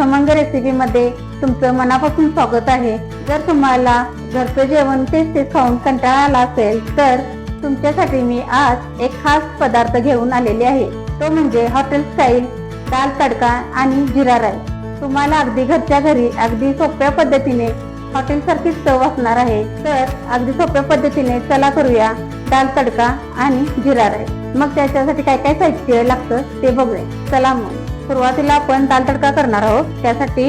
खमंग रेसिपीमध्ये तुमचं मनापासून स्वागत आहे. जर तुम्हाला घरचं जेवण तेच तेच खाऊन कंटाळा आला असेल तर तुमच्यासाठी मी आज एक खास पदार्थ घेऊन आलेले आहे. तो म्हणजे हॉटेल स्टाईल दाल तडका आणि जिरा राईस. तुम्हाला अगदी घरच्या घरी अगदी सोप्या पद्धतीने हॉटेल सारखीच चव असणार आहे. तर अगदी सोप्या पद्धतीने चला करूया दाल तडका आणि जिरा राईस. मग त्याच्यासाठी काय काय साहित्य लागतं ते बघूया. चला मग सुरुवातीला आपण दाल तडका करणार आहोत. त्यासाठी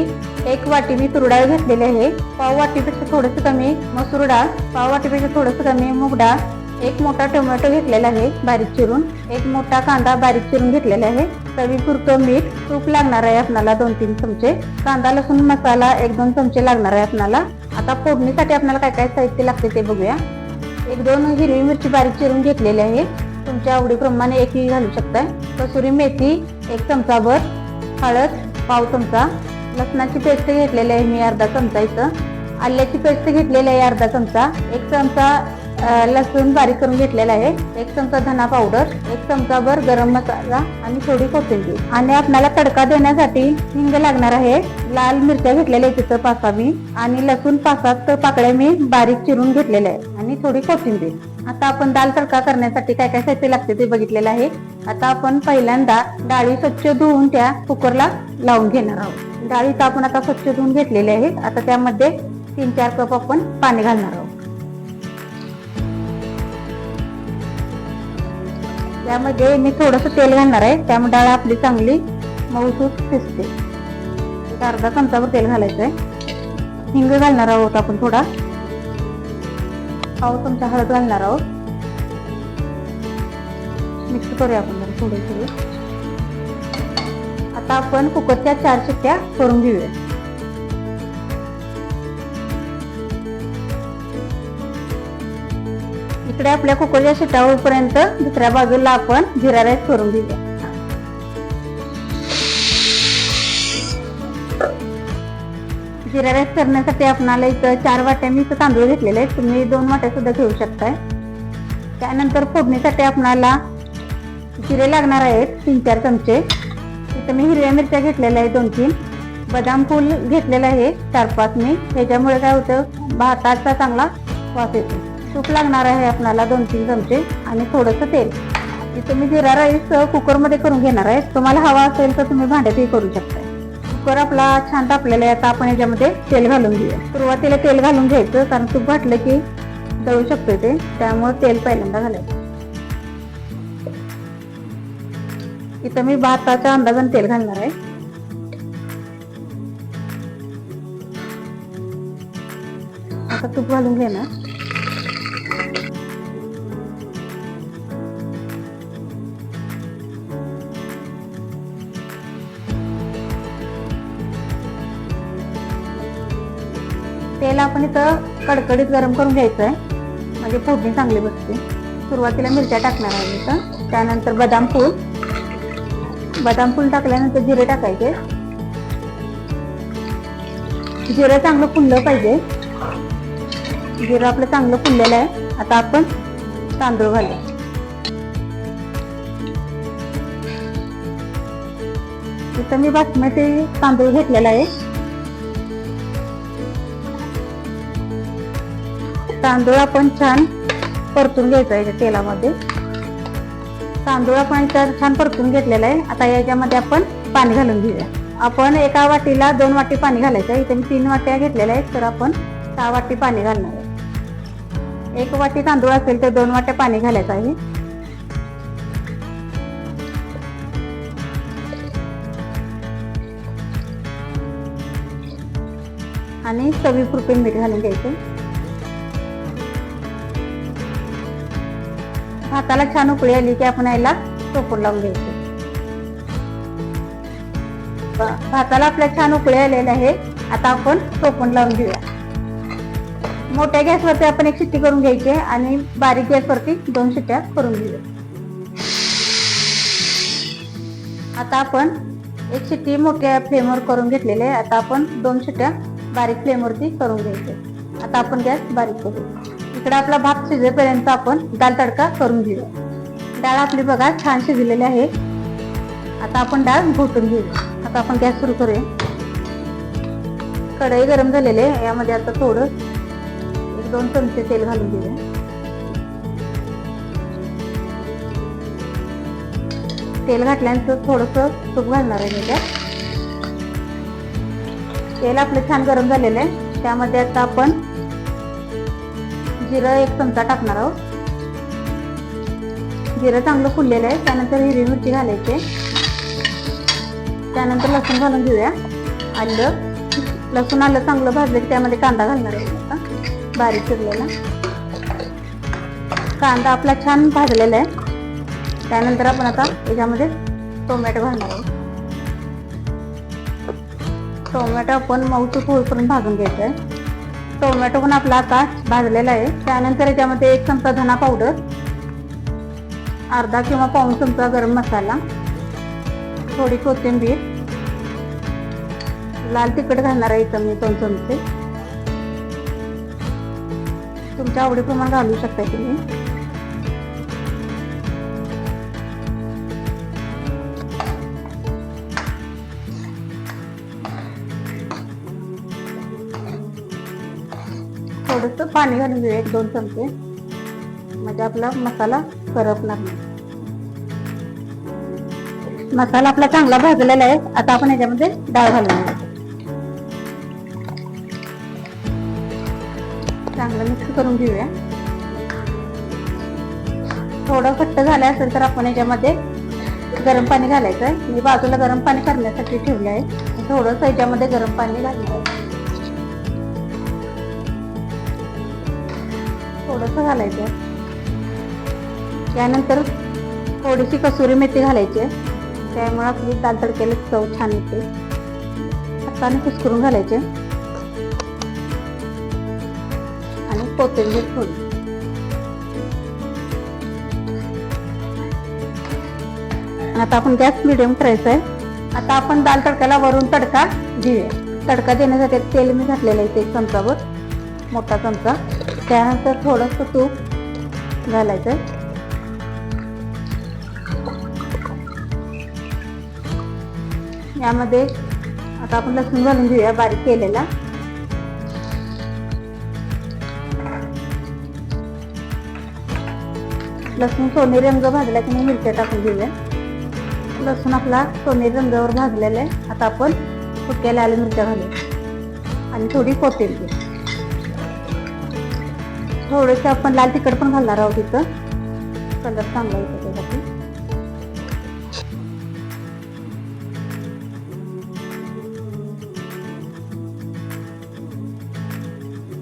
1 वाटी मी तूर डाळ घेतलेली आहे, पाव वाटीपेक्षा थोडंसं कमी मसूर डाळ, पाव वाटीपेक्षा थोडंसं कमी मूग डाळ, 1 मोठा टोमॅटो घेतलेला आहे बारीक चिरून, 1 मोठा कांदा बारीक चिरून घेतलेला आहे, चवीपुरतं मीठ, तूप लागणार आहे आपल्याला 2-3 चमचे, कांदा लसूण मसाला 1-2 चमचे लागणार आहे आपल्याला. आता फोडणीसाठी आपल्याला काय काय साहित्य लागते ते बघूया. 1-2 हिरवी मिरची बारीक चिरून घेतलेली आहे, तुमच्या आवडीप्रमाणे एकही घालू शकताय. कसुरी मेथी 1 चमचाभर, हळद पाव चमचा, लसणाची पेस्ट घेतलेली आहे मी अर्धा चमचा इथं, आल्याची पेस्ट घेतलेली आहे अर्धा चमचा, 1 चमचा लसूण बारीक करून घेतलेला आहे, 1 चमचा धना पावडर, 1 चमचाभर गरम मसाला आणि थोडी कोथिंबीर. आणि आपल्याला तडका देण्यासाठी हिंग लागणार आहे. लाल मिरच्या घेतलेल्या आहेत तिथं 5-6 मी, आणि लसूण 5-7 पाकळ्या मी बारीक चिरून घेतलेल्या आहे आणि थोडी कोथिंबीर. आता आपण दाल तडका करण्यासाठी काय काय साहित्य लागते ते बघितलेलं आहे. आता आपण पहिल्यांदा डाळी स्वच्छ धुवून त्या कुकरला लावून घेणार आहोत. डाळी तर आपण आता स्वच्छ धुवून घेतलेल्या आहेत. आता त्यामध्ये 3-4 कप आपण पाणी घालणार आहोत. त्यामध्ये मी थोडंसं तेल घालणार आहे, त्यामुळे डाळ आपली चांगली मऊसूत शिजते. अर्धा चमचाभर तेल घालायचं आहे. हिंग घालणार आहोत आपण थोडा, पाव चमचा हळद घालणार आहोत. मिक्स करूया आपण जरा थोडी. आता आपण कुकरच्या 4 शिट्ट्या करून घेऊया. इकडे आपल्या कुकरच्या शिट्ट्या होईपर्यंत दुसऱ्या बाजूला आपण जिरा राईस करून घेऊया. जिरा राईस करण्यासाठी आपल्याला इथं 4 वाट्या मी इथं तांदूळ घेतलेले आहेत, तुम्ही 2 वाट्या सुद्धा घेऊ शकताय. त्यानंतर फोडणीसाठी आपल्याला जिरे लागणार आहेत 3-4 चमचे. इथं मी हिरव्या मिरच्या घेतलेल्या आहेत 2-3, बदाम फूल घेतलेलं आहे 4-5 मी, ह्याच्यामुळे काय होतं भाताचा चांगला वास येतो. तूप लागणार आहे आपल्याला 2-3 चमचे आणि थोडंसं तेल. इथं मी जिरा राईस कुकरमध्ये करून घेणार आहे, तुम्हाला हवा असेल तर तुम्ही भांड्यातही करू शकता. कुकर आपला छान तापलेला आहे. आता आपण याच्यामध्ये तेल घालून घेऊया. सुरुवातीला तेल घालून घ्यायचं, कारण तूप घातलं की जळू शकतो ते, त्यामुळे तेल पहिल्यांदा घालायचं. इथं मी भाताच्या अंदाजाने तेल घालणार आहे. आता तूप घालून घेणार. तेल आपण इथं कडकडीत गरम करून घ्यायचं आहे, म्हणजे फोडणी चांगली बसते. सुरुवातीला मिरच्या टाकणार आहे इथं, त्यानंतर बदाम फूल टाकल्यानंतर जिरे टाकायचे. जिरं चांगलं फुललं पाहिजे. जिरं आपलं चांगलं फुललेलं आहे. आता आपण तांदूळ घालूया. इथं मी बासमती तांदूळ घेतलेला आहे. तांदूळ आपण छान परतून घ्यायचा आहे तेलामध्ये. तांदूळ आपण छान परतून घेतलेला आहे. आता याच्यामध्ये आपण पाणी घालून घेऊया. आपण एका वाटीला 2 वाटी पाणी घालायचं आहे. इथे मी 3 वाट्या घेतलेल्या आहेत, तर आपण 6 वाटी पाणी घालणार आहे. 1 वाटी तांदूळ असेल तर 2 वाट्या पाणी घालायचं आहे. आणि चवीपुरते मीठ घालून घ्यायचं. भाताला छान उकळी आली की आपण याला टोपून लावून घ्यायचं. भाताला आपल्या छान उकळी आलेले आहे. आता आपण टोपून लावून घेऊया. मोठ्या गॅसवरती आपण 1 शिट्टी करून घ्यायची आणि बारीक गॅसवरती 2 शिट्ट्या करून घेऊया. आता आपण 1 शिट्टी मोठ्या फ्लेमवर करून घेतलेली आहे. आता आपण 2 शिट्ट्या बारीक फ्लेमवरती करून घ्यायचे. आता आपण गॅस बारीक करू. इकडे आपला भात शिजेपर्यंत आपण दाल तडका करून घेऊया. डाळ आपली बघा छान शिजलेली आहे. आता आपण डाळ घोटून घेऊया. आता आपण गॅस सुरू करूया. कढई गरम झालेली आहे. यामध्ये आता थोडं 1-2 चमचे तेल घालून घेऊया. तेल घातल्यानंतर थोडंसं तूप घालणार आहे मी त्यात. तेल आपलं छान गरम झालेलं आहे. त्यामध्ये आता आपण जिरं 1 चमचा टाकणार आहोत. जिरं चांगलं फुललेलं आहे. त्यानंतर हिरवी मिरची घालायची. त्यानंतर लसूण घालून घेऊया. लसूण आलं चांगलं भाजलं की त्यामध्ये कांदा घालणार आहे आता बारीक चिरलेला. कांदा आपला छान भाजलेला आहे. त्यानंतर आपण आता याच्यामध्ये टोमॅटो घालणार आहोत. टोमॅटो आपण मऊसूत होईपर्यंत भाजून घ्यायचं आहे. टोमॅटो पण आपला आता भाजलेला आहे. त्यानंतर याच्यामध्ये 1 चमचा धना पावडर, अर्धा किंवा पाऊण चमचा गरम मसाला, थोडी कोथिंबीर, लाल तिखट घालणार आहे इथं मी 2 चमचे. तुमच्या आवडीप्रमाणे घालू शकता तुम्ही. थोडंसं पाणी घालून घेऊया 1-2 चमचे, म्हणजे आपला मसाला करपणार नाही. मसाला आपला चांगला भाजलेला आहे. आता आपण याच्यामध्ये डाळ घालून घेऊया. चांगलं मिक्स करून घेऊया. थोडं घट्ट झालं असेल तर आपण याच्यामध्ये गरम पाणी घालायचं आहे. मी बाजूला गरम पाणी करण्यासाठी ठेवलं आहे. थोडंसं याच्यामध्ये गरम पाणी घालायचं, थोडंसं घालायचं. त्यानंतर थोडीशी कसुरी मेथी घालायची आहे. त्यामुळे आपली दाल तडक्याला चव छान येते. हाताने कुस्करून घालायचे आणि कोथिंबीर थोडी. आता आपण गॅस मिडियम करायचा आहे. आता आपण दाल तडक्याला वरून तडका घेऊया. तडका देण्यासाठी तेल मी घातलेलं आहे 1 चमचाभर, मोठा चमचा. त्यानंतर थोडंसं तूप घालायचं. यामध्ये आता आपण लसूण घालून घेऊया बारीक केलेला. लसूण सोनेरी रंग भाजला की मी मिरच्या टाकून घेऊया. लसूण आपला सोनेरी रंगावर भाजलेला आहे. आता आपण सुक्या लाल मिरच्या घालूया आणि थोडी कोथिंबीर. थोडंसं आपण लाल तिखट पण घालणार आहोत इथं, कलर चांगला येतो त्यासाठी.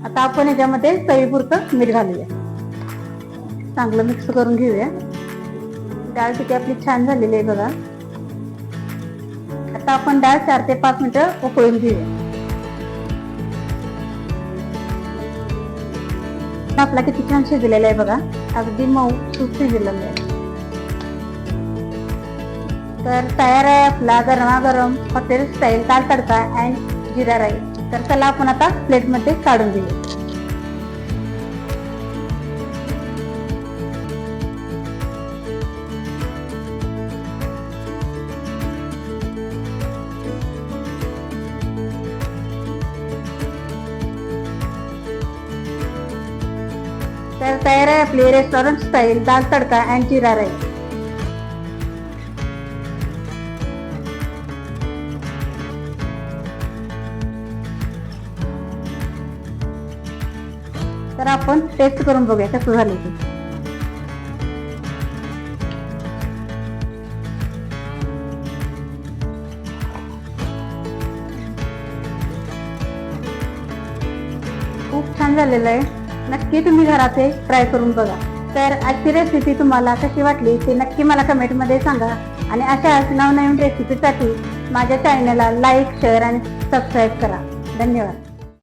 आता आपण याच्यामध्ये चवीपुरतं मीठ घालूया. चांगलं मिक्स करून घेऊया. डाळ तिथे आपली छान झालेली आहे बघा. आता आपण डाळ 4 ते 5 मिनिटं उकळून घेऊया. आपला किती छान शिजलेला आहे बघा. अगदी मऊ सूप शिजलेलं आहे. तर तयार आहे आपला गरमागरम hotel style dal tadka and jeera rice. तर चला आपण आता प्लेटमध्ये काढून घेऊया. तर तयार आहे आपली restaurant style dal tadka and jeera rice. तर आपण टेस्ट करून बघूया कसं झालं ते. खूप छान झालेलं आहे. नक्की तुम्ही घरात हे ट्राय करून बघा. तर आजची रेसिपी तुम्हाला कशी वाटली ते नक्की मला कमेंटमध्ये सांगा. आणि अशाच नवनवीन रेसिपीसाठी माझ्या चॅनलला लाईक, शेअर आणि सबस्क्राईब करा. धन्यवाद.